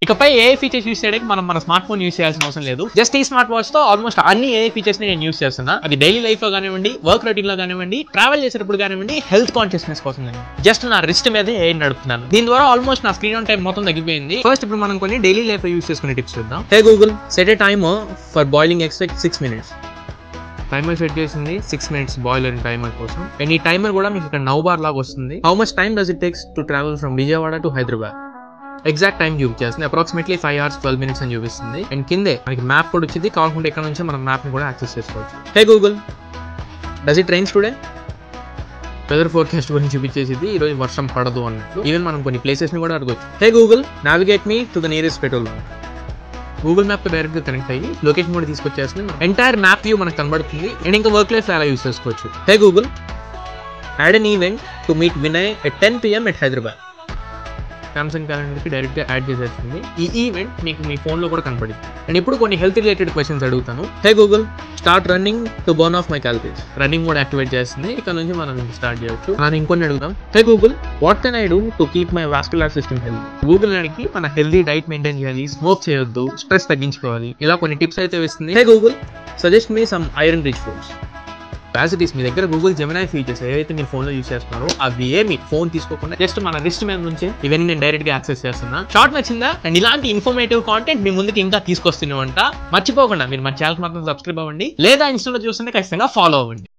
ఇకపై ఏ features use చేయడానికి మనం మన స్మార్ట్ ఫోన్ యూస్ చేయాల్సిన అవసరం లేదు. జస్ట్ ఈ స్మార్ట్ వాచ్ తో ఆల్మోస్ట్ అన్ని ఏ ఫీచర్స్ ని నేను యూస్ చేస్తున్నా. అది డైలీ లైఫ్ లో కానివ్వండి, వర్క్ రొటీన్ లో కానివ్వండి, ట్రావెల్ చేసేటప్పుడు కానివ్వండి, హెల్త్ కాన్షియస్నెస్ కోసం జస్ట్ నా రిస్ట్ మీద ఏ నడుపుతున్నాను. దీని ద్వారా ఆల్మోస్ట్ నా స్క్రీన్ ఆన్ టైం మొత్తం తగ్గిపోయింది. ఫస్ట్ ఇప్పుడు మనం కొన్ని డైలీ లైఫ్ లో యూస్ చేసుకునే టిప్స్ చూద్దాం. Hey Google, set a timer for boiling eggs 6 minutes. Timer set చేసింది 6 minutes బాయిలర్ టైమర్ కోసం. అండ్ ఈ టైమర్ కూడా మీకు ఇక్కడ నౌ బార్ లాగా వస్తుంది. How much time does it takes to travel from Vijayawada to Hyderabad. Exact time చూపించేస్తుంది. అప్రాక్సిమేట్లీ 5 hours 12 minutes అని చూపిస్తుంది. అండ్ కిందే మనకి మ్యాప్ కూడా వచ్చింది. కాకుండా ఇక్కడ నుంచి మనం మ్యాప్ ని కూడా యాక్సెస్ చేసుకోవచ్చు. Hey Google, does it rains today. Weather forecast గురించి చూపించేసింది. ఈ రోజు వర్షం పడదు అన్నట్టు. ఈవెన్ మనం కొన్ని ప్లేసెస్ ని కూడా అడగొచ్చు. హే Google, navigate me to the nearest petrol bunk. Google map తో డైరెక్ట్ గా కనెక్ట్ అయ్యి లొకేషన్ కూడా తీసుకొచ్చేస్తుంది. ఎంటైర్ మ్యాప్ వ్యూ మనకు కనబడుతుంది. అండ్ ఇంకా వర్క్ లైఫ్ అలా యూస్ చేసుకోవచ్చు. Hey Google, add an event to meet Vinay at 10 PM at Hyderabad. Samsung క్యాలెండర్కి డైరెక్ట్గా యాడ్ చేసేస్తుంది. ఈ ఈవెంట్ మీకు మీ ఫోన్లో కూడా కనపడింది. అండ్ ఇప్పుడు కొన్ని హెల్త్ రిలేటెడ్ క్వశ్చన్స్ అడుగుతాను. Hey Google, start running to burn off my calories. Running కూడా యాక్టివేట్ చేస్తుంది. ఇక్కడ నుంచి మనం స్టార్ట్ చేయొచ్చు. మనం ఇంకొన్ని అడుగుతాం. Hey Google, what can I do to keep my vascular system healthy. Google అడిగి మన హెల్తీ డైట్ మెయింటైన్ చేయాలి, స్మోక్ చేయొద్దు, స్ట్రెస్ తగ్గించుకోవాలి, ఇలా కొన్ని టిప్స్ అయితే ఇస్తుంది. Hey Google, suggest me some iron rich foods. యాసిటీస్ మీ దగ్గర గూగుల్ జెమినై ఫీచర్స్ ఏవైతే మీరు ఫోన్లో యూస్ చేస్తున్నారో అవి ఏమి ఫోన్ తీసుకోకుండా జస్ట్ మన రిస్ట్ మీద నుంచి ఇవన్నీ నేను డైరెక్ట్గా యాక్సెస్ చేస్తున్నా. షార్ట్ నచ్చిందా? అండ్ ఇలాంటి ఇన్ఫర్మేటివ్ కాంటెంట్ మీ ముందుకి ఇంకా తీసుకొస్తూనే ఉంటా. మర్చిపోకుండా మీరు మన ఛానల్ మాత్రం సబ్స్క్రైబ్ అవ్వండి, లేదా ఇన్స్టాలో చూస్తుంటే ఖచ్చితంగా ఫాలో అవ్వండి.